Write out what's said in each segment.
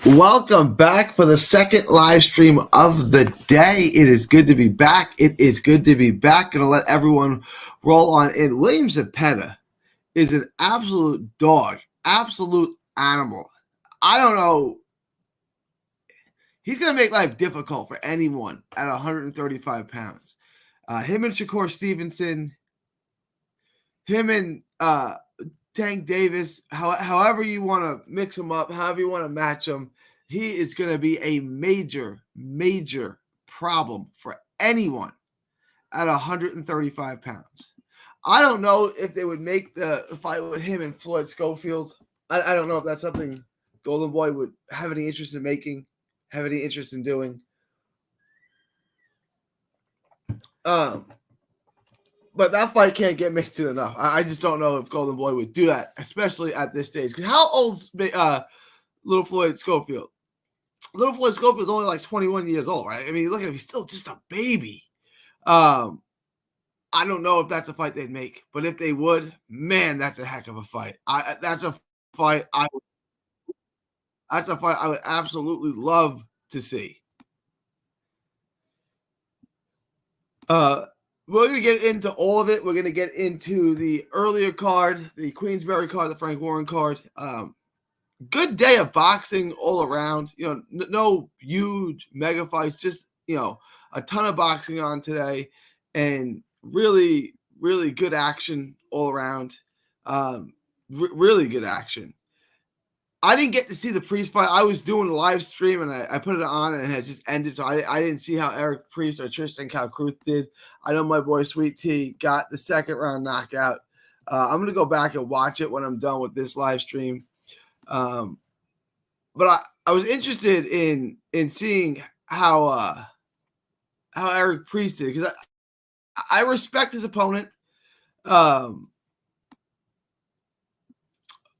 Welcome back for the second live stream of the day. It is good to be back. It is good to be back. Gonna let everyone roll on in. William Zepeda is an absolute dog, absolute animal. I don't know. He's gonna make life difficult for anyone at 135 pounds. Him and Shakur Stevenson, him and Tank Davis, however you want to mix them up, however you want to match them, he is going to be a major, major problem for anyone at 135 pounds. I don't know if they would make the fight with him and Floyd Schofield. I don't know if that's something Golden Boy would have any interest in making, have any interest in doing. But that fight can't get mixed in enough. I just don't know if Golden Boy would do that, especially at this stage. Because how old's Little Floyd Schofield? Little Floyd Schofield is only like 21 years old, right? I mean, look at him; he's still just a baby. I don't know if that's a fight they'd make, but if they would, man, that's a heck of a fight. That's a fight I would absolutely love to see. We're going to get into all of it. We're going to get into the earlier card, the Queensberry card, the Frank Warren card. Good day of boxing all around. No huge mega fights, just, a ton of boxing on today and really, really good action all around. Really good action. I didn't get to see the Priest fight. I was doing a live stream and I put it on and it had just ended. So I didn't see how Eric Priest or Tristan Calcruth did. I know my boy Sweet T got the second round knockout. I'm going to go back and watch it when I'm done with this live stream. But I was interested in seeing how Eric Priest did, because I respect his opponent.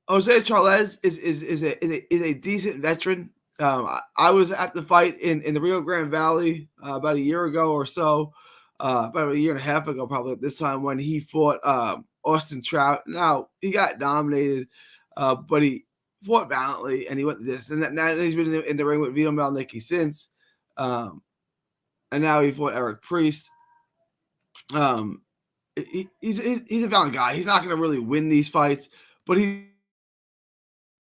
Jose Charles is a decent veteran. I was at the fight in the Rio Grande Valley about a year ago or so, about a year and a half ago, probably at this time, when he fought Austin Trout. Now, he got dominated, but he fought valiantly, and he went this. And now he's been in the ring with Vito Malnicki since. And now he fought Eric Priest. He's a valiant guy. He's not going to really win these fights, but he's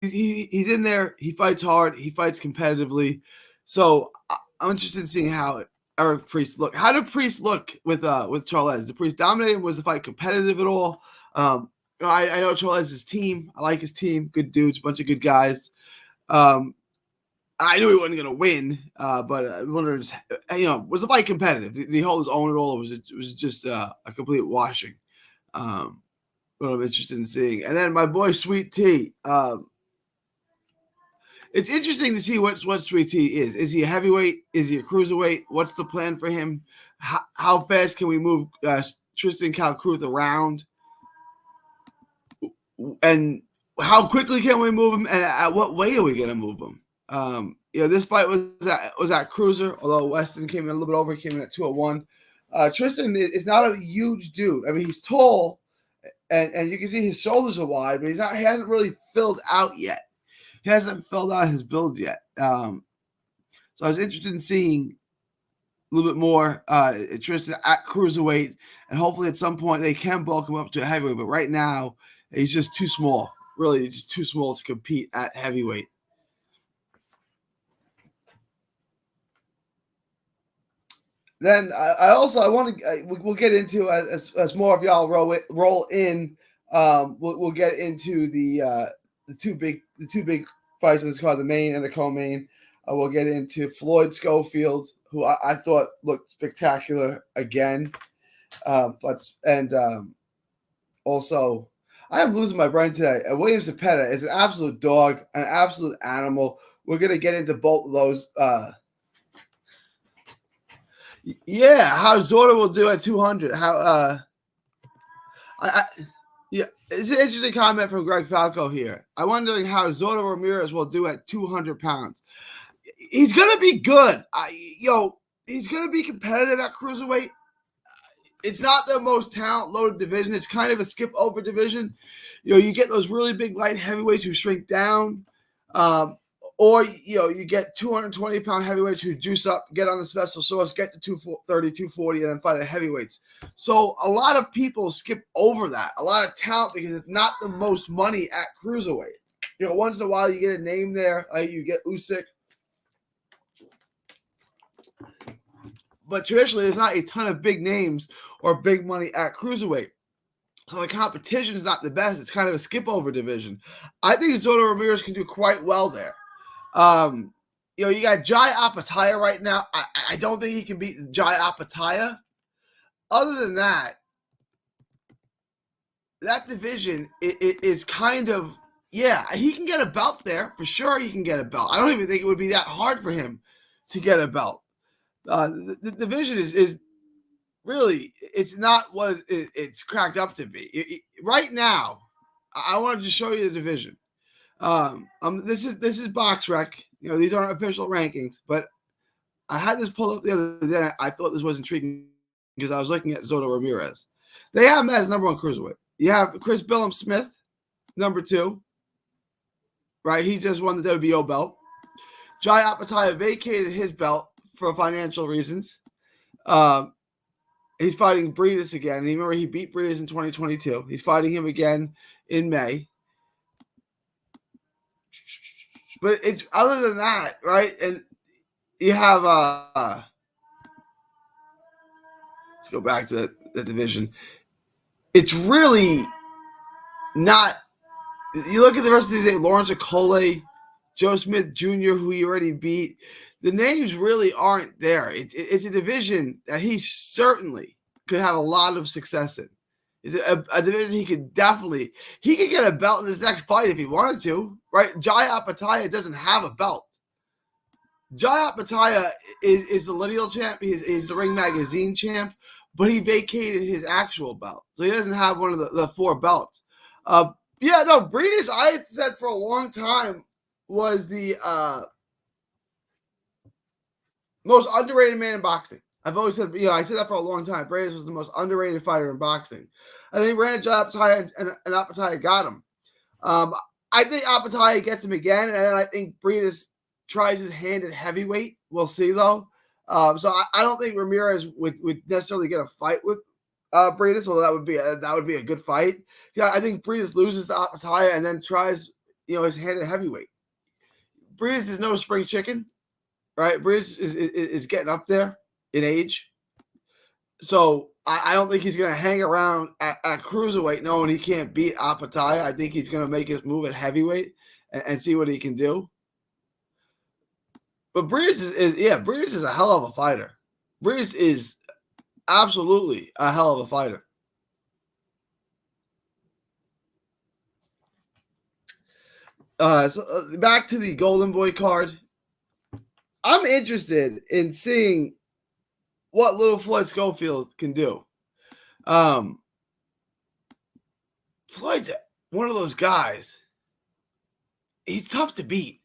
in there. He fights hard. He fights competitively. So I'm interested in seeing how Eric Priest look. How did Priest look with Charles? Did Priest dominate him? Was the fight competitive at all? I know Charles' team. I like his team. Good dudes, bunch of good guys. I knew he wasn't going to win, but I wondered, was the fight competitive? Did he hold his own at all, or was it just a complete washing? What I'm interested in seeing. And then my boy Sweet T. It's interesting to see what Sweet T is. Is he a heavyweight? Is he a cruiserweight? What's the plan for him? How fast can we move Tristan Calcruth around? And how quickly can we move him? And at what weight are we going to move him? This fight was at cruiser, although Weston came in a little bit over. He came in at 201. Tristan is not a huge dude. I mean, he's tall, and you can see his shoulders are wide, but he hasn't really filled out yet. He hasn't filled out his build yet. So I was interested in seeing a little bit more Tristan at cruiserweight, and hopefully at some point they can bulk him up to a heavyweight. But right now, he's just too small. Really, he's just too small to compete at heavyweight. Then I want to we'll get into as more of y'all roll in. We'll get into the two big fights in this card, the main and the co-main. We'll get into Floyd Schofield, who I thought looked spectacular again. Also, I am losing my brain today. William Zepeda is an absolute dog, an absolute animal. We're going to get into both of those. How Zorda will do at 200. It's an interesting comment from Greg Falco here. I'm wondering how Zorda Ramirez will do at 200 pounds. He's going to be good. He's going to be competitive at cruiserweight. It's not the most talent-loaded division. It's kind of a skip-over division. You get those really big light heavyweights who shrink down, Or, you get 220-pound heavyweights who juice up, get on the special sauce, get to 230, 240, and then fight at heavyweights. So a lot of people skip over that. A lot of talent because it's not the most money at cruiserweight. Once in a while you get a name there. You get Usyk. But traditionally, there's not a ton of big names or big money at cruiserweight. So the competition is not the best. It's kind of a skip-over division. I think Zota Ramirez can do quite well there. You got Jai Opetaia right now. I don't think he can beat Jai Opetaia. Other than that division is kind of, he can get a belt there. For sure he can get a belt. I don't even think it would be that hard for him to get a belt. The division is really, it's not what it's cracked up to be. Right now, I wanted to show you the division. This is BoxRec. These aren't official rankings, but I had this pulled up the other day. I thought this was intriguing because I was looking at Zota Ramirez. They have him as number one cruiserweight. You have Chris Billum-Smith, number 2. Right, he just won the WBO belt. Jai Opetaia vacated his belt for financial reasons. He's fighting Breedis again. Remember, he beat Breedis in 2022. He's fighting him again in May. But it's other than that, right? And you have let's go back to the division. It's really not. You look at the rest of the day, Lawrence Okolie, Joe Smith Jr., who he already beat. The names really aren't there. It's a division that he certainly could have a lot of success in. It's a division he could get a belt in his next fight if he wanted to, right? Jai Opetaia doesn't have a belt. Jai Opetaia is the lineal champ. He's the Ring Magazine champ, but he vacated his actual belt. So he doesn't have one of the 4 belts. Breedis, I said for a long time, was the most underrated man in boxing. I've always said, I said that for a long time. Breedis was the most underrated fighter in boxing. And then he ran at Jai Opetaia, and Opetaia got him. I think Opetaia gets him again, and then I think Breedis tries his hand at heavyweight. We'll see, though. So I don't think Ramirez would necessarily get a fight with Breedis, although that would be a good fight. I think Breedis loses to Opetaia and then tries his hand at heavyweight. Breedis is no spring chicken, right? Breedis is getting up there in age. So I don't think he's going to hang around at cruiserweight knowing he can't beat Opetaia. I think he's going to make his move at heavyweight and see what he can do. But Breedis is a hell of a fighter. Breedis is absolutely a hell of a fighter. So back to the Golden Boy card. I'm interested in seeing what little Floyd Schofield can do. Floyd's one of those guys. He's tough to beat.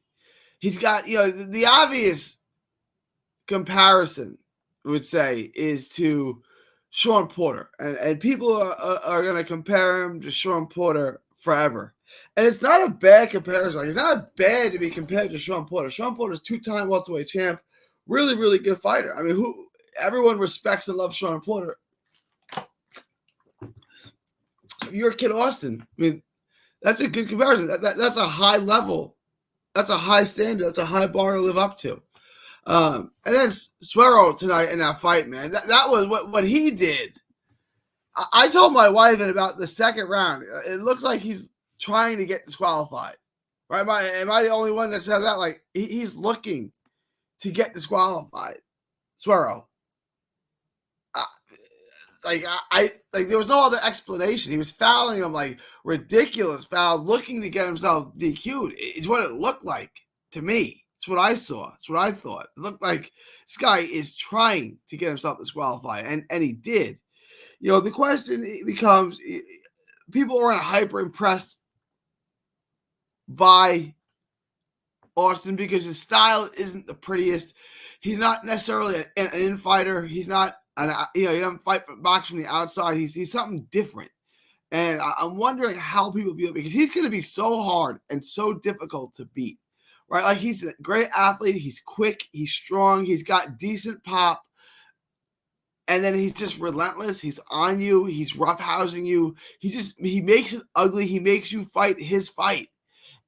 He's got, the obvious comparison, I would say, is to Sean Porter. And people are going to compare him to Sean Porter forever. And it's not a bad comparison. It's not bad to be compared to Sean Porter. Sean Porter's 2-time welterweight champ. Really, really good fighter. I mean, everyone respects and loves Sean Porter. You're Kid Austin. I mean, that's a good comparison. That's a high level. That's a high standard. That's a high bar to live up to. And then Suero tonight in that fight, man. That was what he did. I told my wife in about the second round, it looks like he's trying to get disqualified. Right? Am I the only one that said that? Like, he's looking to get disqualified. Suero. There was no other explanation. He was fouling him like ridiculous fouls, looking to get himself DQ'd. It's what it looked like to me. It's what I saw. It's what I thought. It looked like this guy is trying to get himself disqualified, and he did. The question becomes, people aren't hyper impressed by Austin because his style isn't the prettiest. He's not necessarily an infighter. He's not. He doesn't fight box from the outside. He's something different. And I'm wondering how people feel because he's going to be so hard and so difficult to beat, right? Like he's a great athlete. He's quick. He's strong. He's got decent pop. And then he's just relentless. He's on you. He's roughhousing you. He makes it ugly. He makes you fight his fight.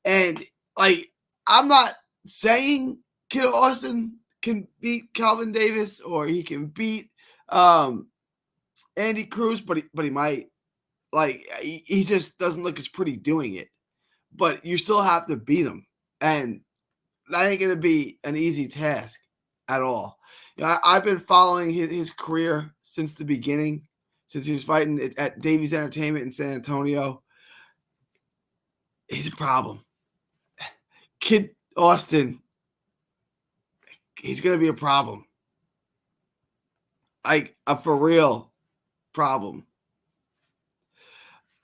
And like, I'm not saying Kid Austin can beat Calvin Davis or he can beat Andy Cruz, but he might. Like, he just doesn't look as pretty doing it. But you still have to beat him. And that ain't going to be an easy task at all. You know, I've been following his career since the beginning, since he was fighting at Davies Entertainment in San Antonio. He's a problem. Kid Austin, he's going to be a problem. Like a for real problem.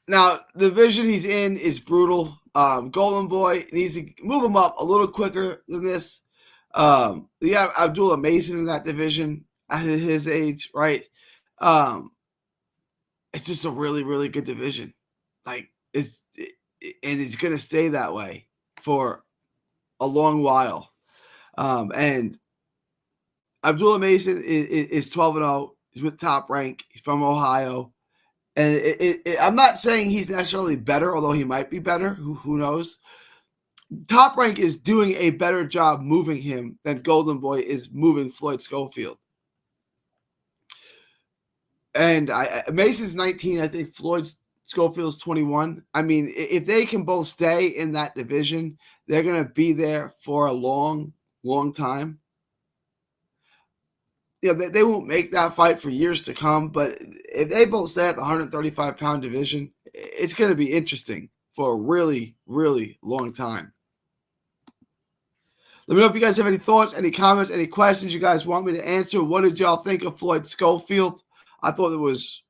Now, the division he's in is brutal. Golden Boy needs to move him up a little quicker than this. You have Abdullah Mason in that division at his age, right? It's just a really, really good division. Like and it's going to stay that way for a long while. And Abdullah Mason is 12-0. He's with Top Rank. He's from Ohio. And I'm not saying he's necessarily better, although he might be better. Who knows? Top Rank is doing a better job moving him than Golden Boy is moving Floyd Schofield. And Mason's 19. I think Floyd Schofield's 21. I mean, if they can both stay in that division, they're going to be there for a long, long time. You know, they won't make that fight for years to come, but if they both stay at the 135-pound division, it's going to be interesting for a really, really long time. Let me know if you guys have any thoughts, any comments, any questions you guys want me to answer. What did y'all think of Floyd Schofield? I thought it was,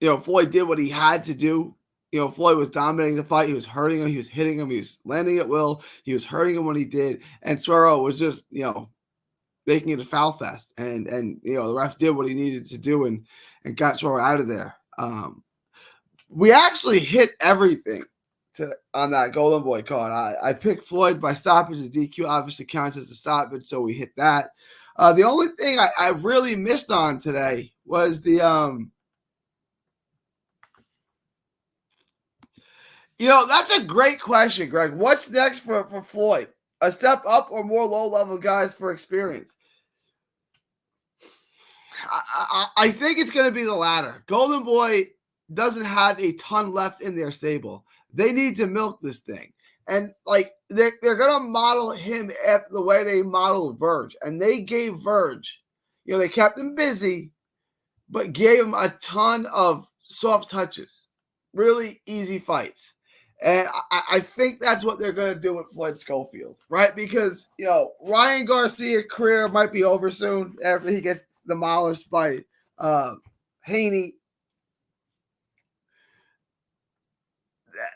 Floyd did what he had to do. Floyd was dominating the fight. He was hurting him. He was hitting him. He was landing at will. He was hurting him when he did. And Suero was just, making it a foul fest. And the ref did what he needed to do and got Suero out of there. We actually hit everything on that Golden Boy card. I picked Floyd by stoppage. The DQ obviously counts as a stoppage, so we hit that. The only thing I really missed on today was the that's a great question, Greg. What's next for Floyd? A step up or more low-level guys for experience? I think it's going to be the latter. Golden Boy doesn't have a ton left in their stable. They need to milk this thing. And, they're going to model him after the way they modeled Verge. And they gave Verge, they kept him busy, but gave him a ton of soft touches. Really easy fights. And I think that's what they're going to do with Floyd Schofield, right? Because, Ryan Garcia's career might be over soon after he gets demolished by Haney.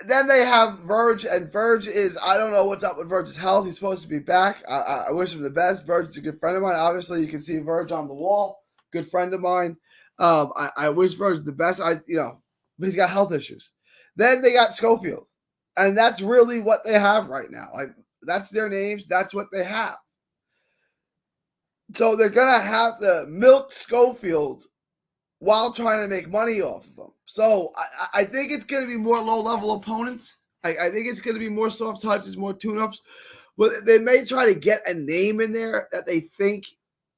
Then they have Verge, and Verge is, I don't know what's up with Verge's health. He's supposed to be back. I wish him the best. Verge is a good friend of mine. Obviously, you can see Verge on the wall. Good friend of mine. I wish Verge the best. But he's got health issues. Then they got Schofield. And that's really what they have right now. That's their names. That's what they have. So they're going to have to milk Schofield while trying to make money off of him. So I think it's going to be more low-level opponents. I think it's going to be more soft touches, more tune-ups. But they may try to get a name in there that they think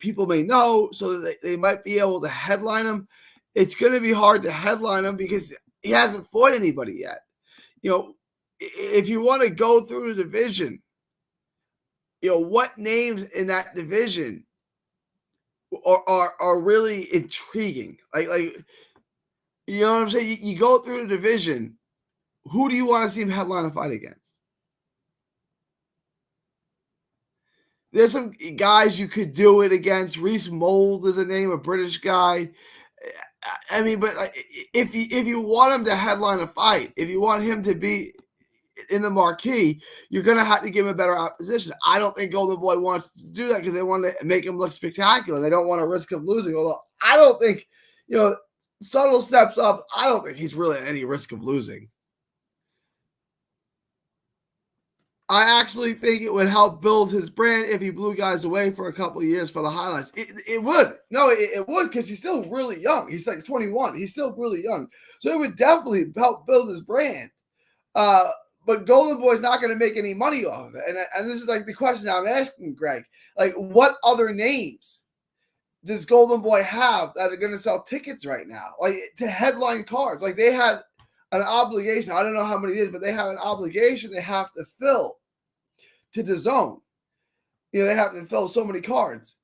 people may know so that they might be able to headline him. It's going to be hard to headline him because he hasn't fought anybody yet. If you want to go through the division, what names in that division are really intriguing? Like you know what I'm saying? You go through the division, who do you want to see him headline a fight against? There's some guys you could do it against. Reese Mold is a name, a British guy. I mean, but if you want him to headline a fight, if you want him to be in the marquee, you're going to have to give him a better opposition. I don't think Golden Boy wants to do that because they want to make him look spectacular. They don't want to risk him losing. Although I don't think, subtle steps up. I don't think he's really at any risk of losing. I actually think it would help build his brand if he blew guys away for a couple of years for the highlights. It would. No, it would, because he's still really young. He's like 21. He's still really young. So it would definitely help build his brand. But Golden Boy's not going to make any money off of it. And this is like the question I'm asking, Greg. Like, what other names does Golden Boy have that are going to sell tickets right now? Like, to headline cards. Like, they have an obligation. I don't know how many it is, but they have an obligation they have to fill to the zone. You know, they have to fill so many cards.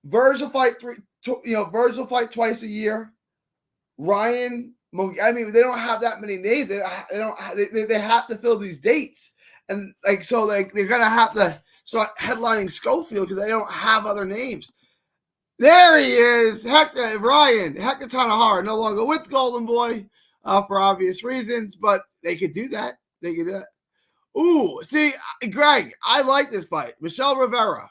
Verge will fight Verge will fight twice a year. Ryan, I mean, they don't have that many names. They have to fill these dates, and like so, like they're gonna have to start headlining Schofield because they don't have other names. There he is, Hector Tanahara, no longer with Golden Boy for obvious reasons, but they could do that. They could do that. Ooh, see, Greg, I like this fight. Michelle Rivera.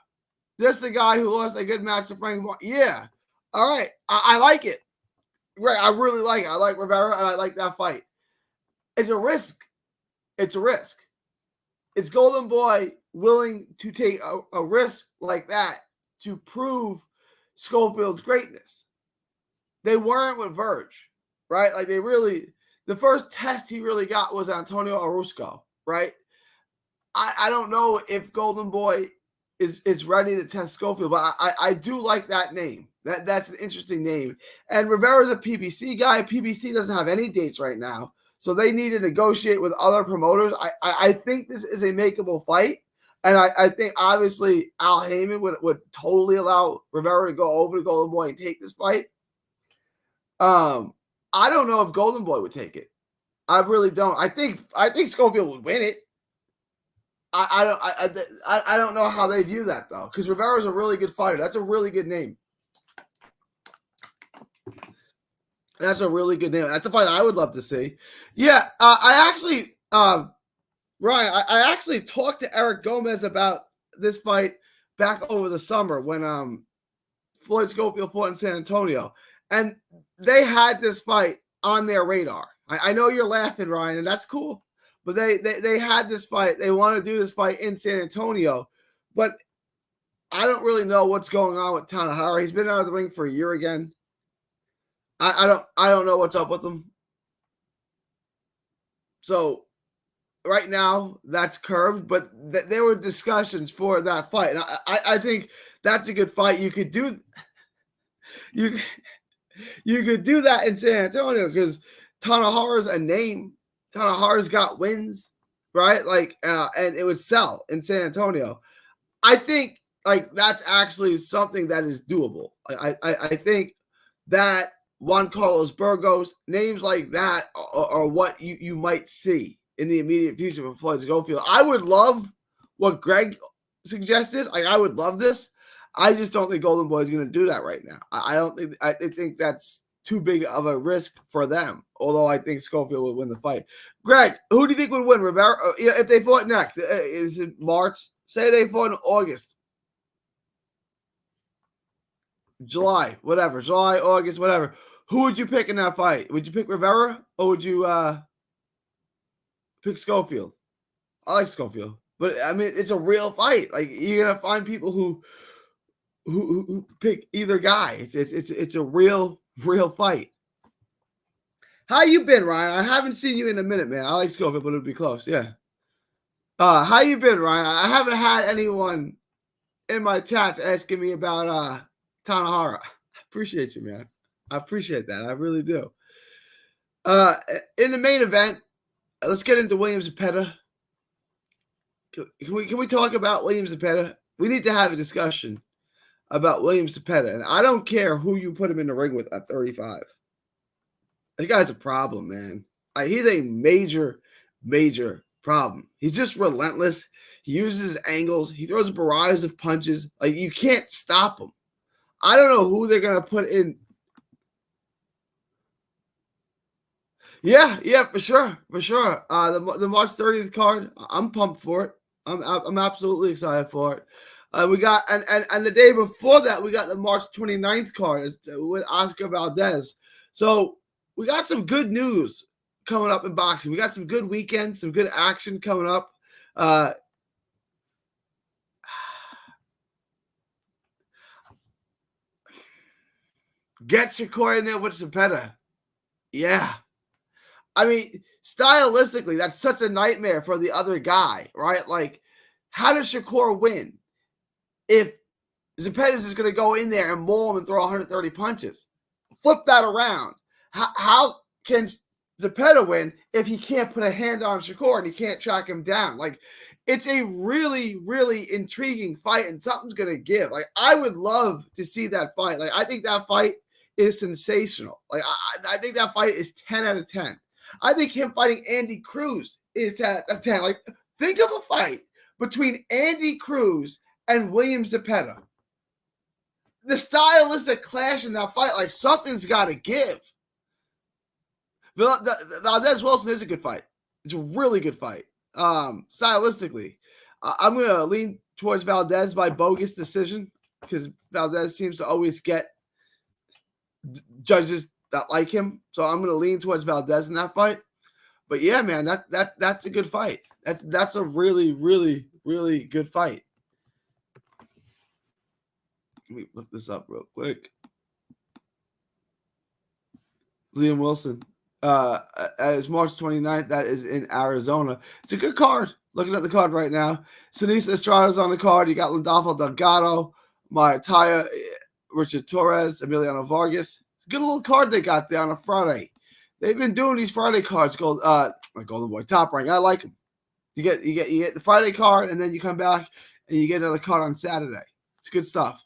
This is the guy who lost a good match to Frank. Yeah. All right. I like it. Greg, I really like it. I like Rivera, and I like that fight. It's a risk. It's a risk. It's Golden Boy willing to take a risk like that to prove Schofield's greatness. They weren't with Verge, right? Like, the first test he really got was Antonio Orozco, right? I don't know if Golden Boy is ready to test Schofield, but I do like that name. That's an interesting name. And Rivera's a PBC guy. PBC doesn't have any dates right now, so they need to negotiate with other promoters. I think this is a makeable fight, and I think obviously Al Heyman would totally allow Rivera to go over to Golden Boy and take this fight. I don't know if Golden Boy would take it. I really don't. I think Schofield would win it. I don't know how they view that though, because Rivera's a really good fighter. That's a really good name. That's a really good name. That's a fight I would love to see. Yeah, I actually, Ryan, I actually talked to Eric Gomez about this fight back over the summer when Floyd Schofield fought in San Antonio, and they had this fight on their radar. I know you're laughing, Ryan, and that's cool. But they had this fight. They want to do this fight in San Antonio. But I don't really know what's going on with Tanahara. He's been out of the ring for a year again. I don't know what's up with him. So right now that's curved, but there were discussions for that fight. And I think that's a good fight. You could do that in San Antonio because Tanahara's a name. Tanahara's got wins, right? Like, and it would sell in San Antonio. I think like that's actually something that is doable. I think that Juan Carlos Burgos, names like that are what you might see in the immediate future for Floyd Schofield. I would love what Greg suggested. Like, I would love this. I just don't think Golden Boy is going to do that right now. I think that's too big of a risk for them, although I think Schofield would win the fight. Greg, who do you think would win? Rivera? If they fought next, is it March? Say they fought in August, July, whatever. July, August, whatever. Who would you pick in that fight? Would you pick Rivera or would you pick Schofield? I like Schofield, but I mean, it's a real fight. Like, you're gonna find people who pick either guy. It's a real fight. How you been, Ryan? I haven't seen you in a minute, man. I like Schofield, but it'll be close. Yeah. How you been, Ryan? I haven't had anyone in my chats asking me about Tanahara. I appreciate you, man. I appreciate that. I really do. In the main event, let's get into Williams Zepeda. Can we talk about Williams Zepeda? We need to have a discussion about Williams Zepeda, and I don't care who you put him in the ring with at 35. That guy's a problem, man. He's a major problem. He's just relentless. He uses angles. He throws barrages of punches. Like, you can't stop him. I don't know who they're gonna put in. Yeah, for sure. The March 30th card, I'm pumped for it. I'm absolutely excited for it. We got and the day before that, we got the March 29th card with Oscar Valdez. So we got some good news coming up in boxing. We got some good weekends, some good action coming up. Get Shakur in there with Zepeda. Yeah. I mean, stylistically, that's such a nightmare for the other guy, right? Like, how does Shakur win if Zepeda is going to go in there and maul him and throw 130 punches? Flip that around. How can Zepeda win if he can't put a hand on Shakur and he can't track him down? Like, it's a really, really intriguing fight, and something's going to give. Like, I would love to see that fight. Like, I think that fight is sensational. Like, I think that fight is 10 out of 10. I think him fighting Andy Cruz is 10 out of 10. Like, think of a fight between Andy Cruz and William Zepeda. The stylistic clash in that fight, like, something's got to give. Valdez Wilson is a good fight. It's a really good fight. Stylistically, I'm going to lean towards Valdez by bogus decision because Valdez seems to always get judges that like him. So I'm going to lean towards Valdez in that fight. But yeah, man, that's a good fight. That's a really, really, really good fight. Let me look this up real quick. Liam Wilson. It's March 29th. That is in Arizona. It's a good card. Looking at the card right now. Sinisa Estrada's on the card. You got Landolfo Delgado, Maitaya, Richard Torres, Emiliano Vargas. It's a good little card they got there on a Friday. They've been doing these Friday cards. Golden Boy Top Rank. I like them. You get the Friday card, and then you come back and you get another card on Saturday. It's good stuff.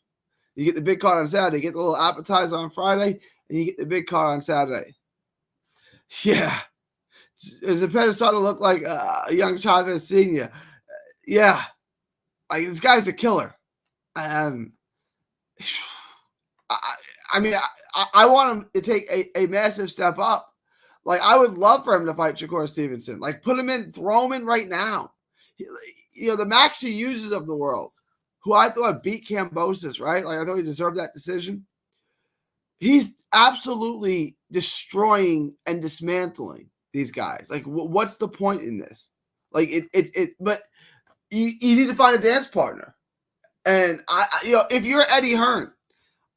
You get the big card on Saturday. You get the little appetizer on Friday, and you get the big card on Saturday. Yeah. Zepeda starting to look like a young Chavez Sr. Yeah. Like, this guy's a killer. I mean, I want him to take a massive step up. Like, I would love for him to fight Shakur Stevenson. Like, put him in, throw him in right now. You know, the Maxi Hughes of the world, who I thought beat Kambosos, right? Like, I thought he deserved that decision. He's absolutely destroying and dismantling these guys. Like, what's the point in this? Like, but you need to find a dance partner. And if you're Eddie Hearn,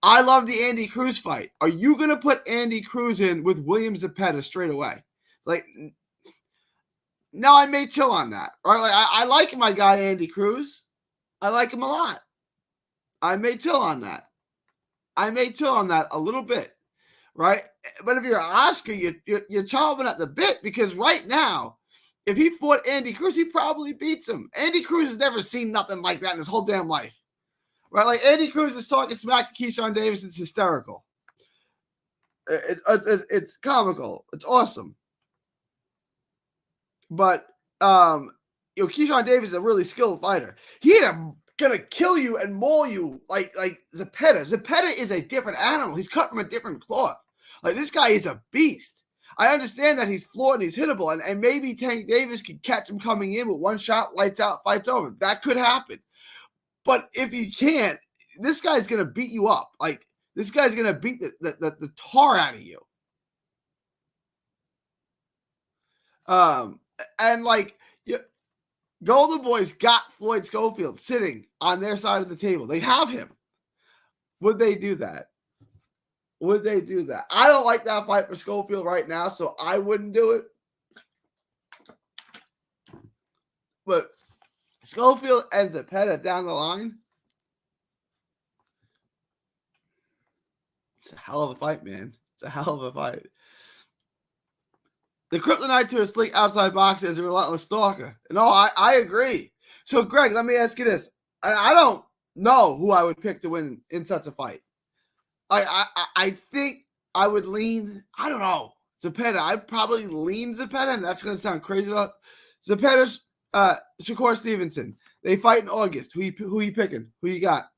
I love the Andy Cruz fight. Are you going to put Andy Cruz in with William Zepeda straight away? It's like, no, I may chill on that. Right? Like, I like my guy, Andy Cruz. I like him a lot. I may chill on that. I may chill on that a little bit, right? But if you're Oscar, you're chomping at the bit, because right now, if he fought Andy Cruz, he probably beats him. Andy Cruz has never seen nothing like that in his whole damn life, right? Like, Andy Cruz is talking smack to Keyshawn Davis. It's hysterical. It's comical. It's awesome. But Keyshawn Davis is a really skilled fighter. He gonna kill you and maul you like Zepeda. Zepeda is a different animal. He's cut from a different cloth. Like, this guy is a beast. I understand that he's flawed and he's hittable, and maybe Tank Davis could catch him coming in with one shot, lights out, fights over. That could happen. But if he can't, this guy's gonna beat you up. Like, this guy's gonna beat the tar out of you. And like, Golden Boys got Floyd Schofield sitting on their side of the table. They have him. Would they do that? Would they do that? I don't like that fight for Schofield right now, so I wouldn't do it. But Schofield and Zepeda down the line, it's a hell of a fight, man. It's a hell of a fight. The kryptonite to a sleek outside boxer is a relentless stalker. No, I agree. So, Greg, let me ask you this. I don't know who I would pick to win in such a fight. I think I would lean, I don't know, Zepeda. I'd probably lean Zepeda, and that's going to sound crazy. Zepeda's Shakur Stevenson. They fight in August. Who you picking? Who you got?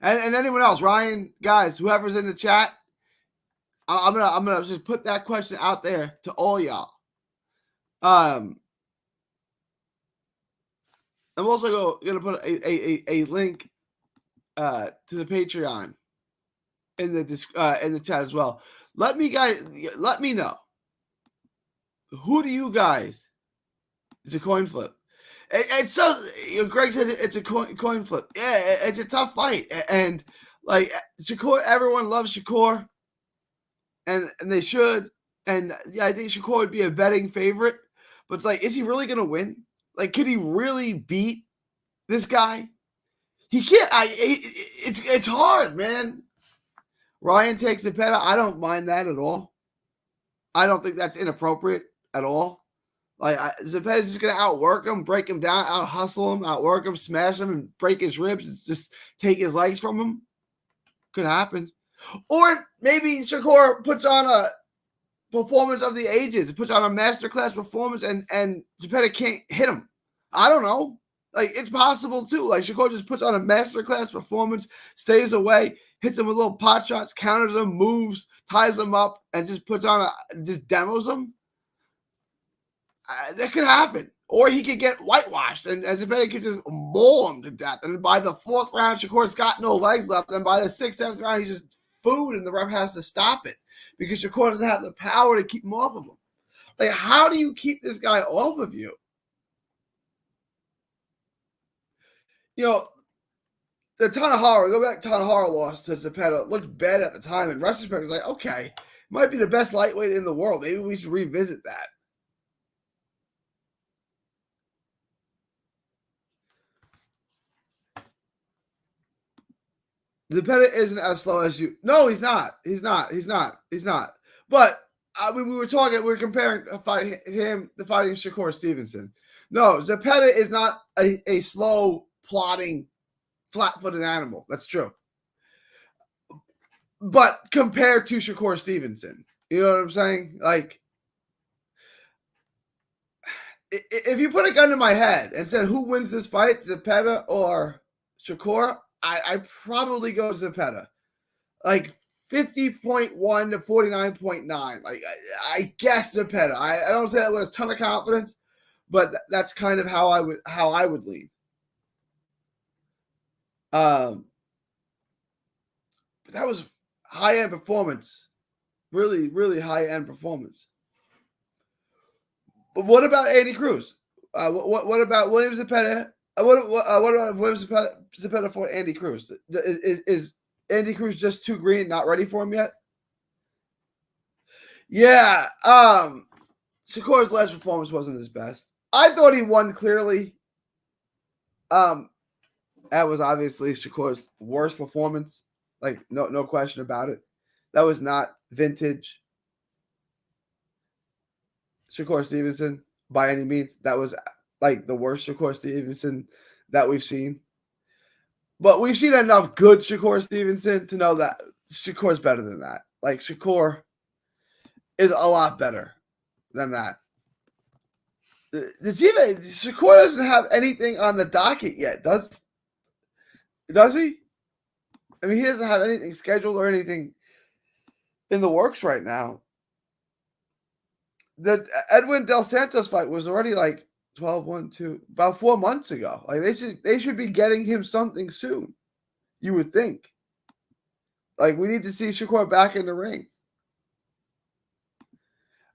And anyone else? Ryan, guys, whoever's in the chat, I'm gonna just put that question out there to all y'all. I'm also gonna put a link to the Patreon in the chat as well. Let me know, who do you guys It's a coin flip. It's so Greg said it's a coin flip. Yeah, it's a tough fight, and like Shakur, everyone loves Shakur, and they should. And yeah, I think Shakur would be a betting favorite. But it's like, is he really gonna win? Like, could he really beat this guy? He can't. It's hard, man. Ryan takes the pedal. I don't mind that at all. I don't think that's inappropriate at all. Like Zepeda's just gonna outwork him, break him down, out hustle him, outwork him, smash him, and break his ribs. And just take his legs from him. Could happen. Or maybe Shakur puts on a performance of the ages. It puts on a masterclass performance, and Zepeda can't hit him. I don't know. Like, it's possible too. Like, Shakur just puts on a masterclass performance, stays away, hits him with little pot shots, counters him, moves, ties him up, and just puts on just demos him. That could happen. Or he could get whitewashed, and Zepeda could just maul him to death. And by the fourth round, Shakur's got no legs left. And by the sixth, seventh round, he's just food, and the ref has to stop it because Shakur doesn't have the power to keep him off of him. Like, how do you keep this guy off of you? You know, the Tanahara, go back, Tanahara lost to Zepeda, looked bad at the time. In retrospect, it's like, okay, might be the best lightweight in the world. Maybe we should revisit that. Zepeda isn't as slow as you. No, he's not. He's not. He's not. He's not. But I mean, we were comparing fighting Shakur Stevenson. No, Zepeda is not a slow, plodding, flat-footed animal. That's true. But compared to Shakur Stevenson, you know what I'm saying? Like, if you put a gun to my head and said who wins this fight, Zepeda or Shakur, I probably go Zepeda. Like 50.1 to 49.9. Like, I guess Zepeda. I don't say that with a ton of confidence, but that's kind of how I would lean. But that was high end performance, really, really high end performance. But what about Andy Cruz? What about William Zepeda? What about William Zepeda for Andy Cruz? Is Andy Cruz just too green, not ready for him yet? Yeah. Shakur's last performance wasn't his best. I thought he won clearly. That was obviously Shakur's worst performance. Like, no question about it. That was not vintage Shakur Stevenson by any means. That was like the worst Shakur Stevenson that we've seen. But we've seen enough good Shakur Stevenson to know that Shakur's better than that. Like, Shakur is a lot better than that. Shakur doesn't have anything on the docket yet, does he? I mean, he doesn't have anything scheduled or anything in the works right now. The Edwin Del Santos fight was already like 12-1-2, about 4 months ago. Like, they should be getting him something soon, you would think. Like, we need to see Shakur back in the ring.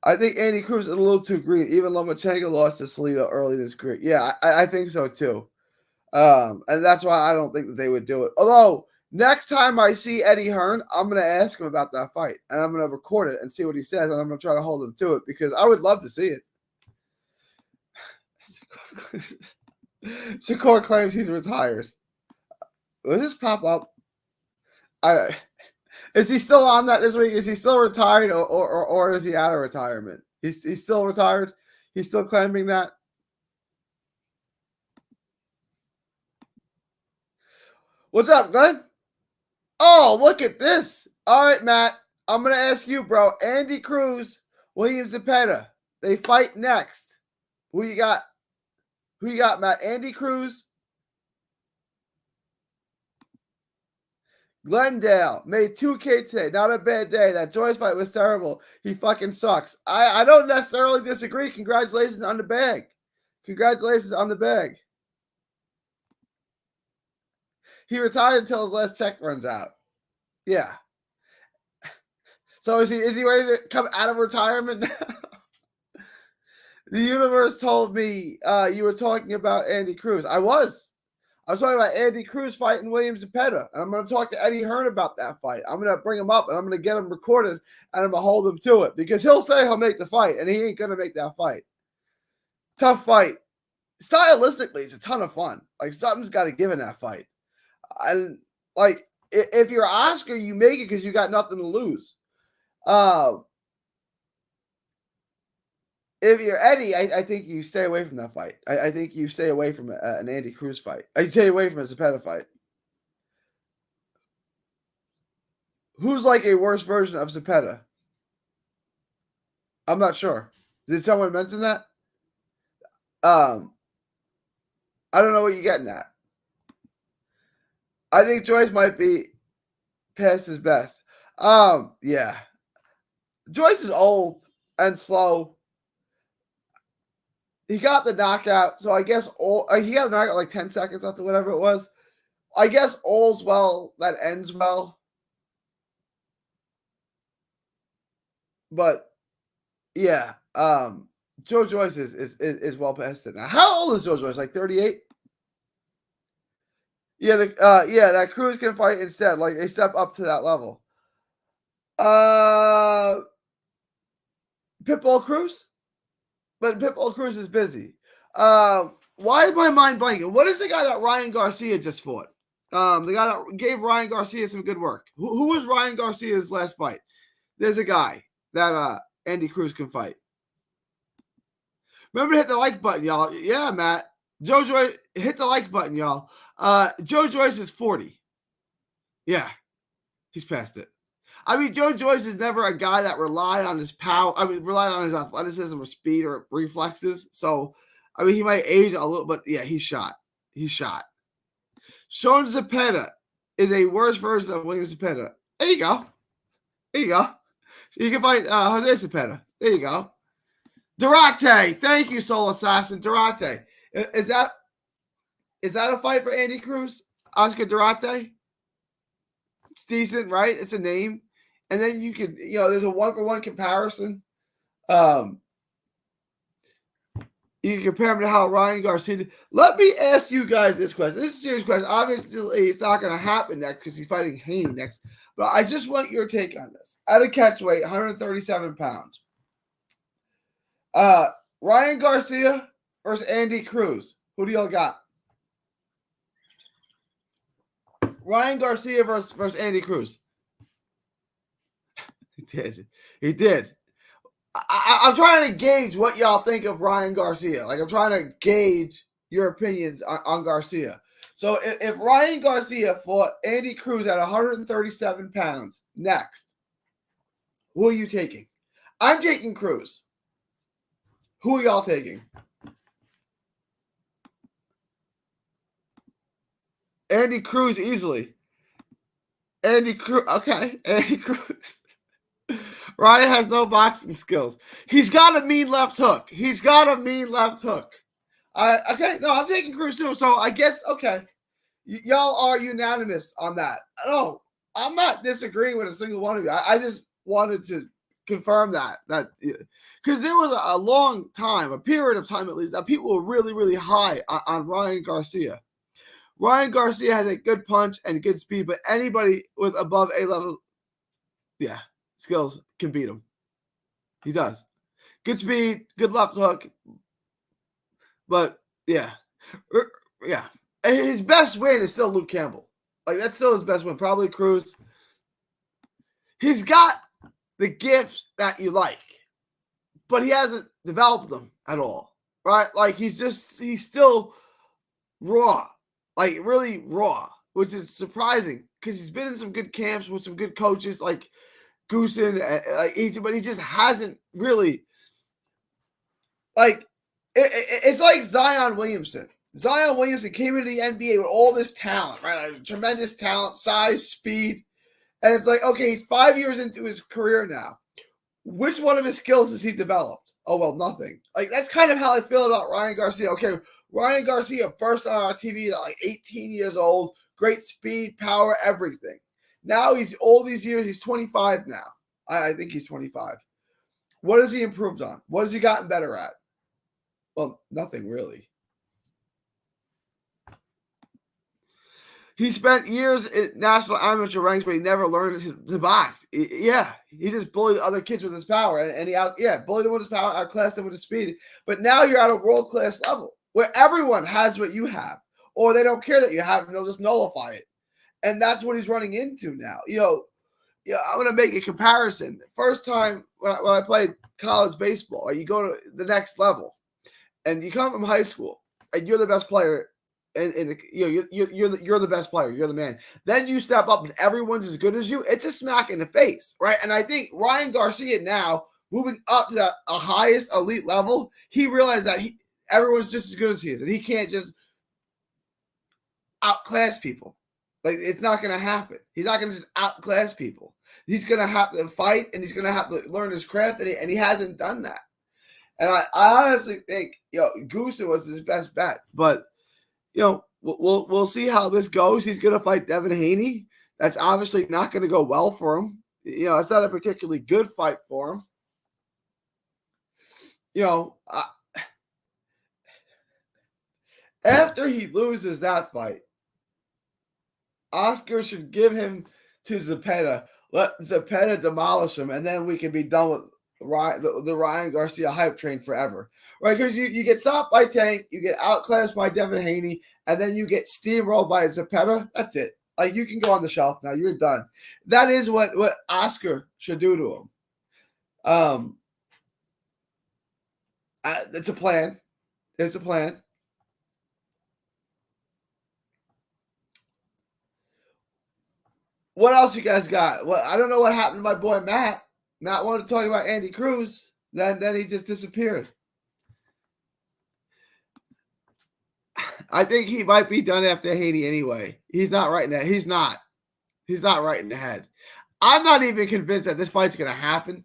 I think Andy Cruz is a little too green. Even Lomachenko lost to Salido early in his career. Yeah, I think so too. And that's why I don't think that they would do it. Although, next time I see Eddie Hearn, I'm going to ask him about that fight. And I'm going to record it and see what he says. And I'm going to try to hold him to it because I would love to see it. Shakur claims he's retired. Will this pop up? Is he still on that this week? Is he still retired or is he out of retirement? He's still retired? He's still claiming that? What's up, Glenn? Oh, look at this. All right, Matt. I'm going to ask you, bro. Andy Cruz, William Zepeda. They fight next. Who you got? Who you got, Matt? Andy Cruz? Glendale made 2K today. Not a bad day. That Joyce fight was terrible. He fucking sucks. I don't necessarily disagree. Congratulations on the bag. Congratulations on the bag. He retired until his last check runs out. Yeah. So is he ready to come out of retirement now? The universe told me you were talking about Andy Cruz. I was talking about Andy Cruz fighting William Zepeda, and I'm going to talk to Eddie Hearn about that fight. I'm going to bring him up, and I'm going to get him recorded, and I'm going to hold him to it because he'll say he'll make the fight, and he ain't going to make that fight. Tough fight. Stylistically, it's a ton of fun. Like, something's got to give in that fight. And, like, if you're Oscar, you make it because you got nothing to lose. If you're Eddie, I think you stay away from that fight. I think you stay away from an Andy Cruz fight. I stay away from a Zepeda fight. Who's like a worse version of Zepeda? I'm not sure. Did someone mention that? I don't know what you're getting at. I think Joyce might be past his best. Yeah. Joyce is old and slow. He got the knockout, so I guess he got the knockout like 10 seconds after whatever it was. I guess all's well that ends well. But yeah, Joe Joyce is well past it now. How old is Joe Joyce? Like 38? Yeah, that Cruz can fight instead. Like they step up to that level. Pitbull Cruz? But Pitbull Cruz is busy. Why is my mind blanking? What is the guy that Ryan Garcia just fought? The guy that gave Ryan Garcia some good work. Who was Ryan Garcia's last fight? There's a guy that Andy Cruz can fight. Remember to hit the like button, y'all. Yeah, Matt. Joe Joyce, hit the like button, y'all. Joe Joyce is 40. Yeah, he's past it. I mean, Joe Joyce is never a guy that relied on his power. I mean, relied on his athleticism or speed or reflexes. So, I mean, he might age a little, but yeah, he's shot. He's shot. Sean Zepeda is a worse version of William Zepeda. There you go. There you go. You can fight Jose Zepeda. There you go. Durate. Thank you, Soul Assassin. Durate. Is that a fight for Andy Cruz? Oscar Durate? It's decent, right? It's a name. And then you could, there's a 1-for-1 comparison. You can compare him to how Ryan Garcia did. Let me ask you guys this question. This is a serious question. Obviously, it's not going to happen next because he's fighting Haney next. But I just want your take on this. At a catch weight, 137 pounds. Ryan Garcia versus Andy Cruz. Who do y'all got? Ryan Garcia versus Andy Cruz. He did. I'm trying to gauge what y'all think of Ryan Garcia. Like, I'm trying to gauge your opinions on Garcia. So if Ryan Garcia fought Andy Cruz at 137 pounds next, who are you taking? I'm taking Cruz. Who are y'all taking? Andy Cruz easily. Andy Cruz. Okay. Andy Cruz. Ryan has no boxing skills. He's got a mean left hook. Okay. No, I'm taking Cruz too. So I guess, okay. Y'all are unanimous on that. No, I'm not disagreeing with a single one of you. I just wanted to confirm that because there was a long time, a period of time at least, that people were really, really high on Ryan Garcia. Ryan Garcia has a good punch and good speed, but anybody with above A level, skills can beat him. He does. Good speed, good left hook. But yeah. His best win is still Luke Campbell. Like, that's still his best win. Probably Cruz. He's got the gifts that you like, but he hasn't developed them at all. Right? Like, he's still raw. Like, really raw, which is surprising because he's been in some good camps with some good coaches like Goosen, but he just hasn't really. Like, it's like Zion Williamson. Zion Williamson came into the NBA with all this talent, right? Like, tremendous talent, size, speed. And it's like, okay, he's 5 years into his career now. Which one of his skills has he developed? Oh, well, nothing. Like, that's kind of how I feel about Ryan Garcia. Okay, Ryan Garcia burst on our TV at like 18 years old. Great speed, power, everything. Now he's all these years. He's 25 now. I think he's 25. What has he improved on? What has he gotten better at? Well, nothing really. He spent years in national amateur ranks, but he never learned to box. Yeah, he just bullied other kids with his power, and bullied them with his power, outclassed them with his speed. But now you're at a world class level where everyone has what you have, or they don't care that you have, and they'll just nullify it. And that's what he's running into now. I'm going to make a comparison. First time when I played college baseball, you go to the next level, and you come from high school, and you're the best player. And you're the best player. You're the man. Then you step up and everyone's as good as you. It's a smack in the face, right? And I think Ryan Garcia now moving up to that highest elite level, he realized that everyone's just as good as he is, and he can't just outclass people. Like, it's not going to happen. He's not going to just outclass people. He's going to have to fight, and he's going to have to learn his craft, and he hasn't done that. And I honestly think Goosen was his best bet, but. We'll see how this goes. He's going to fight Devin Haney. That's obviously not going to go well for him. It's not a particularly good fight for him. After he loses that fight, Oscar should give him to Zepeda. Let Zepeda demolish him, and then we can be done with the Ryan Garcia hype train forever, right? Because you get stopped by Tank, you get outclassed by Devin Haney, and then you get steamrolled by Zepeda. That's it. Like, you can go on the shelf now. You're done. That is what Oscar should do to him. It's a plan. It's a plan. What else you guys got? Well, I don't know what happened to my boy Matt. Matt wanted to talk about Andy Cruz. Then he just disappeared. I think he might be done after Haney anyway. He's not right in that. He's not right in the head. I'm not even convinced that this fight's going to happen.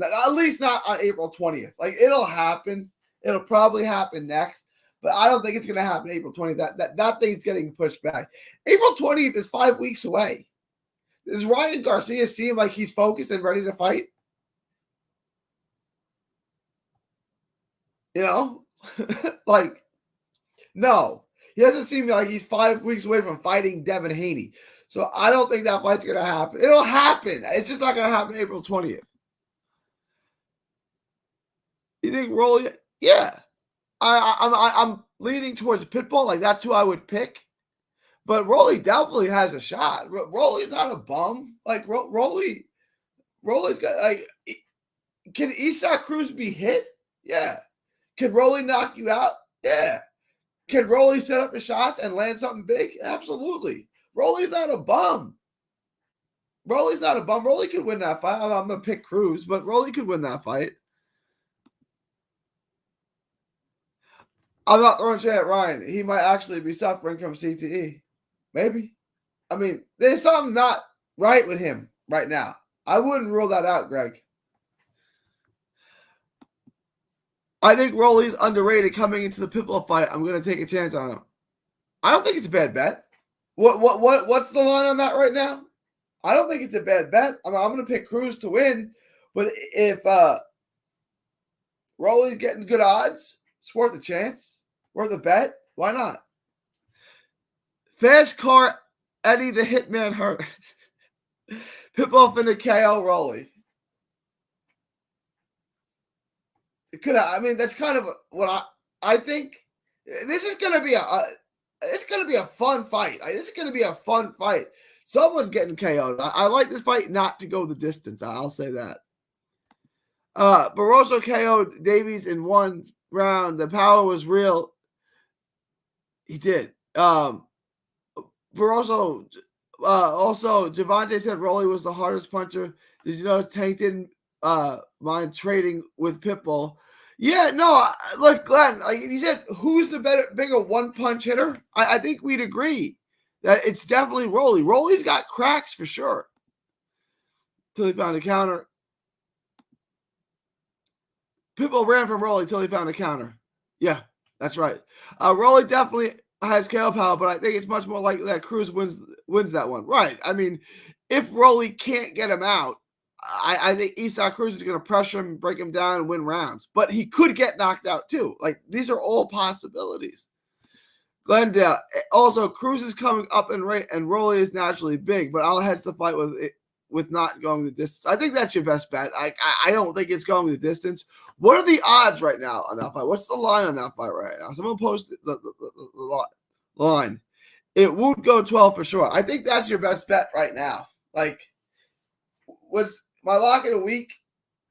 At least not on April 20th. Like, it'll happen. It'll probably happen next. But I don't think it's going to happen April 20th. That thing's getting pushed back. April 20th is 5 weeks away. Does Ryan Garcia seem like he's focused and ready to fight? Like, no. He doesn't seem like he's 5 weeks away from fighting Devin Haney. So I don't think that fight's going to happen. It'll happen. It's just not going to happen April 20th. You think Rolly? Yeah. I'm leaning towards Pitbull. Like, that's who I would pick. But Rolly definitely has a shot. Rolly's not a bum. Like, Rolly's got, like, can Isaac Cruz be hit? Yeah. Can Rolly knock you out? Yeah. Can Rolly set up his shots and land something big? Absolutely. Rolly's not a bum. Rolly's not a bum. Rolly could win that fight. I'm going to pick Cruz, but Rolly could win that fight. I'm not throwing shade at Ryan. He might actually be suffering from CTE. Maybe. I mean, there's something not right with him right now. I wouldn't rule that out, Greg. I think Rolly's underrated coming into the Pitbull fight. I'm going to take a chance on him. I don't think it's a bad bet. What's the line on that right now? I don't think it's a bad bet. I'm going to pick Cruz to win, but if Rolly's getting good odds, it's worth a chance, worth a bet. Why not? Fast car Eddie the Hitman Hurt. Pitbull finna KO Rolly. It could have. I mean, that's kind of what I think. This is gonna be it's gonna be a fun fight. This is gonna be a fun fight. Someone's getting KO'd. I like this fight not to go the distance. I'll say that. Barroso KO'd Davies in one round. The power was real. He did. Barroso, also, Javante said Rolly was the hardest puncher. Did you know Tank didn't mind trading with Pitbull? Yeah, no, look, Glenn, like you said, who's the bigger one-punch hitter? I think we'd agree that it's definitely Rolly. Rolly's got cracks for sure. Till he found a counter. Pitbull ran from Rolly till he found a counter. Yeah, that's right. Rolly definitely has KO power, but I think it's much more likely that Cruz wins that one. Right. I mean, if Rolly can't get him out, I think Isaac Cruz is going to pressure him, break him down, and win rounds. But he could get knocked out too. Like, these are all possibilities. Glendale. Also, Cruz is coming up in rate, and Rolly is naturally big, but I'll hedge the fight with not going the distance. I think that's your best bet. I don't think it's going the distance. What are the odds right now on that fight? What's the line on that fight right now? Someone posted the line. It would go 12 for sure. I think that's your best bet right now. Like, was my lock of the week,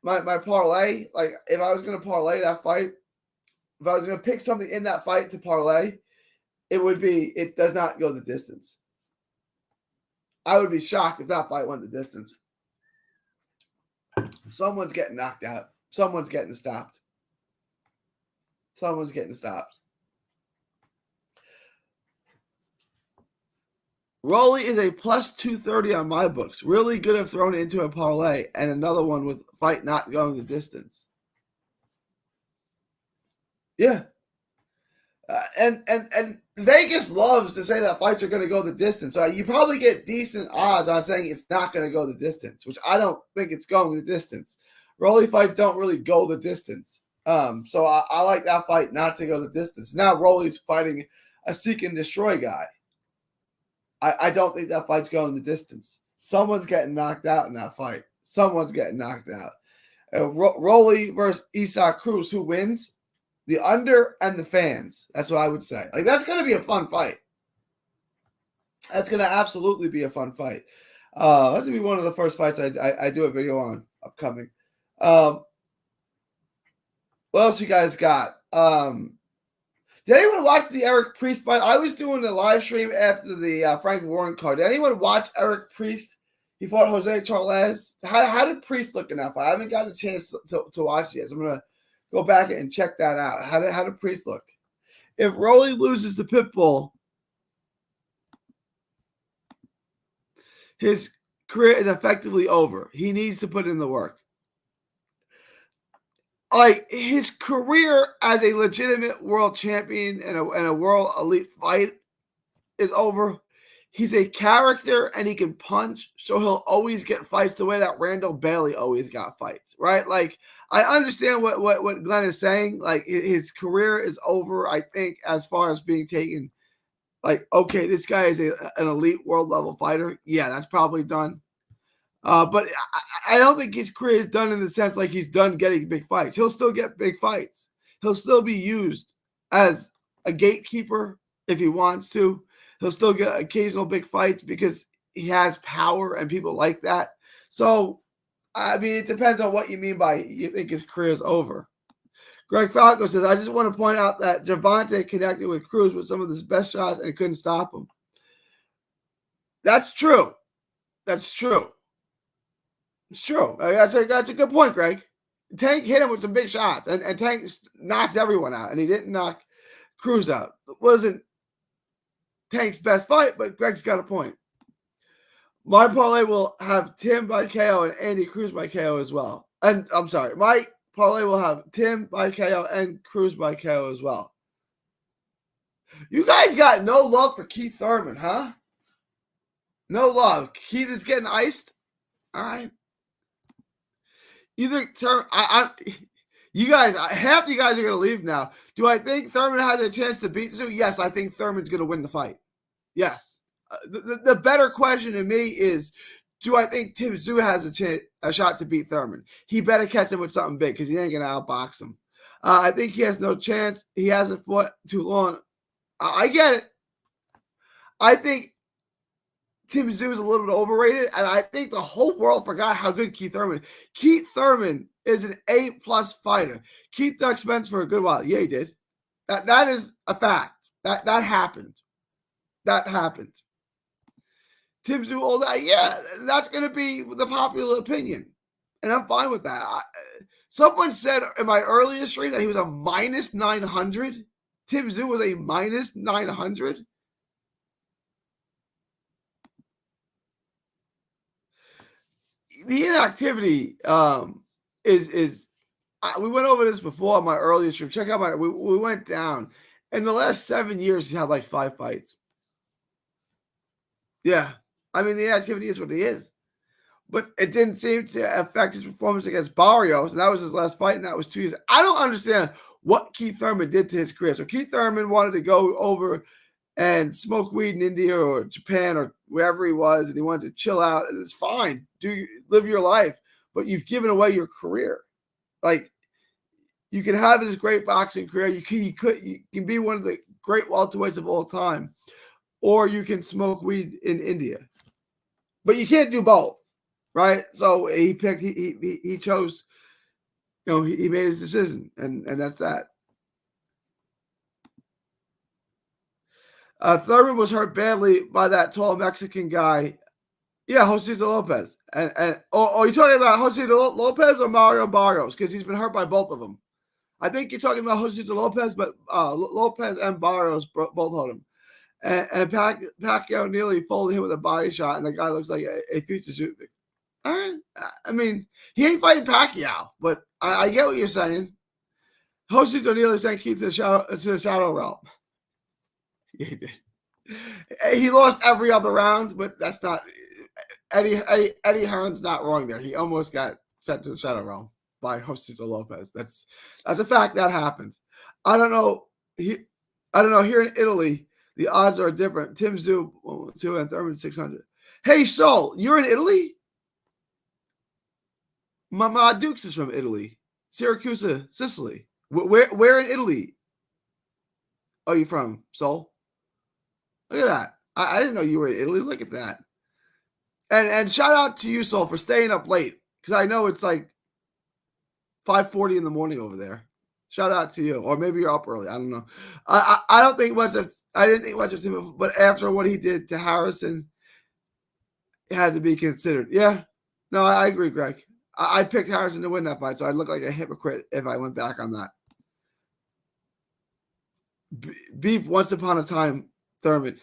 my parlay, like if I was going to parlay that fight, if I was going to pick something in that fight to parlay, it would be, it does not go the distance. I would be shocked if that fight went the distance. Someone's getting knocked out. Someone's getting stopped. Someone's getting stopped. Rolly is a plus 230 on my books. Really good at throwing it into a parlay, and another one with fight not going the distance. Yeah. And Vegas loves to say that fights are going to go the distance. So you probably get decent odds on saying it's not going to go the distance, which I don't think it's going the distance. Rolly fights don't really go the distance. So I like that fight not to go the distance. Now Rolly's fighting a seek and destroy guy. I don't think that fight's going the distance. Someone's getting knocked out in that fight. Someone's getting knocked out. Rolly versus Isaac Cruz, who wins? The under and the fans. That's what I would say. Like, that's going to be a fun fight. That's going to absolutely be a fun fight. That's going to be one of the first fights I do a video on upcoming. What else you guys got? Did anyone watch the Eric Priest fight? I was doing the live stream after the Frank Warren card. Did anyone watch Eric Priest? He fought Jose Charles. How did Priest look in that fight? I haven't got a chance to watch it yet. So I'm going to go back and check that out. How did Priest look? If Rolly loses to Pitbull, his career is effectively over. He needs to put in the work. Like, his career as a legitimate world champion and a world elite fight is over. He's a character and he can punch, so he'll always get fights the way that Randall Bailey always got fights, right? Like, I understand what Glenn is saying. Like, his career is over, I think, as far as being taken. Like, okay, this guy is an elite world level fighter. Yeah, that's probably done. But I don't think his career is done in the sense like he's done getting big fights. He'll still get big fights. He'll still be used as a gatekeeper if he wants to. He'll still get occasional big fights because he has power and people like that. So, I mean, it depends on what you mean by you think his career is over. Greg Falco says, I just want to point out that Gervonta connected with Cruz with some of his best shots and couldn't stop him. That's true. That's true. It's true. That's a good point, Greg. Tank hit him with some big shots, and Tank knocks everyone out, and he didn't knock Cruz out. It wasn't Tank's best fight, but Greg's got a point. My parlay will have Tim by KO and Andy Cruz by KO as well. And I'm sorry, my parlay will have Tim by KO and Cruz by KO as well. You guys got no love for Keith Thurman, huh? No love. Keith is getting iced. All right. Either you guys, half you guys are going to leave now. Do I think Thurman has a chance to beat Zoo? Yes, I think Thurman's going to win the fight. Yes. The better question to me is, do I think Tim Tszyu has a shot to beat Thurman? He better catch him with something big because he ain't going to outbox him. I think he has no chance. He hasn't fought too long. I get it. I think Tim Tszyu is a little bit overrated, and I think the whole world forgot how good Keith Thurman. Keith Thurman is an A+ fighter. Keith dug Spence for a good while. Yeah, he did. That is a fact. That happened. That happened. Tim Tszyu, all that. Yeah, that's going to be the popular opinion, and I'm fine with that. Someone said in my earlier stream that he was a minus 900. Tim Tszyu was a minus 900. The inactivity is we went over this before on my earlier stream. Check out we went down. In the last 7 years, he had like 5 fights. Yeah. I mean, the inactivity is what it is. but it didn't seem to affect his performance against Barrios, and that was his last fight, and that was 2 years. I don't understand what Keith Thurman did to his career. So Keith Thurman wanted to go over and smoke weed in India or Japan or wherever he was, and he wanted to chill out, and it's fine. Live your life, but you've given away your career. Like, you can have this great boxing career. You can be one of the great welterweights of all time, or you can smoke weed in India. But you can't do both, right? So he chose, he made his decision, and that's that. Thurman was hurt badly by that tall Mexican guy. Yeah, Josito Lopez. And you talking about Josito Lopez or Mario Barrios? Because he's been hurt by both of them. I think you're talking about Josito Lopez, but Lopez and Barrios both hold him. And Pacquiao nearly folded him with a body shot, and the guy looks like a future shooter. All right. I mean, he ain't fighting Pacquiao, but I get what you're saying. Josito nearly sent Keith to the shadow realm. He did. He lost every other round, but that's not Eddie Hearn's not wrong there. He almost got sent to the shadow realm by Josito Lopez. That's a fact that happened. I don't know. Here in Italy, the odds are different. Tim Zhu 2 and Thurman 600. Hey, Sol, you're in Italy? Mama Dukes is from Italy, Syracuse, Sicily. Where in Italy are you from, Sol? Look at that. I didn't know you were in Italy. Look at that. And shout out to you, Sol, for staying up late, because I know it's like 5:40 in the morning over there. Shout out to you, or maybe you're up early. I don't know. I didn't think much of Tim, but after what he did to Harrison, it had to be considered. Yeah, no, I agree, Greg. I picked Harrison to win that fight, so I'd look like a hypocrite if I went back on that. Beef once upon a time, Thurman.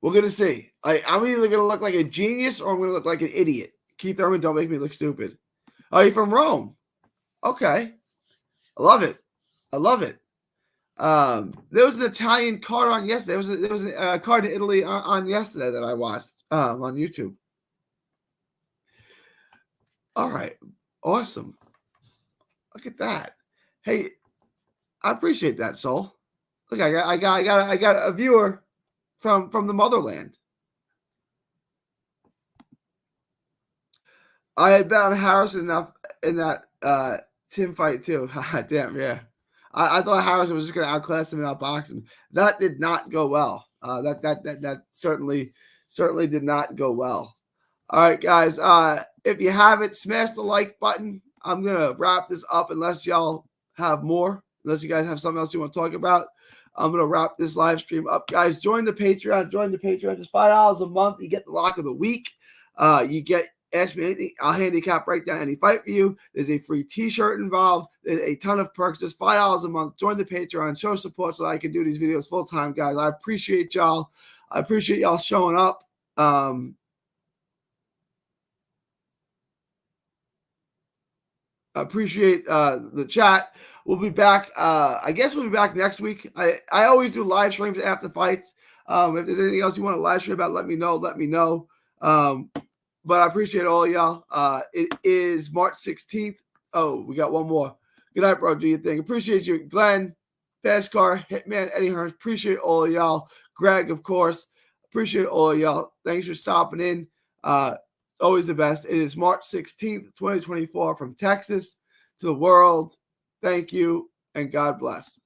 We're gonna see. I'm either gonna look like a genius or I'm gonna look like an idiot. Keith Thurman, don't make me look stupid. Are you from Rome? Okay, I love it. There was an Italian card on yesterday. There was a card in Italy on yesterday that I watched on YouTube. All right, awesome. Look at that. Hey, I appreciate that, Sol. Look, I got a viewer from the motherland. I had bet on Harrison enough in that Tim fight too. Damn, yeah. I thought Harrison was just going to outclass him and outbox him. That did not go well. That certainly did not go well. All right, guys. If you haven't, smash the like button. I'm gonna wrap this up unless y'all have more. Unless you guys have something else you want to talk about. I'm gonna wrap this live stream up, guys. Join the Patreon. Just $5 a month. You get the lock of the week. You get Ask Me Anything. I'll handicap break down any fight for you. There's a free T-shirt involved. There's a ton of perks. Just $5 a month. Join the Patreon. Show support so I can do these videos full time, guys. I appreciate y'all. I appreciate y'all showing up. I appreciate the chat. We'll be back. I guess we'll be back next week. I always do live streams after fights. If there's anything else you want to live stream about, let me know. But I appreciate all y'all. It is March 16th. Oh, we got one more. Good night, bro. Do your thing. Appreciate you, Glenn, Fast Car, Hitman, Eddie Hearns. Appreciate all of y'all. Greg, of course. Appreciate all of y'all. Thanks for stopping in. Always the best. It is March 16th, 2024 from Texas to the world. Thank you and God bless.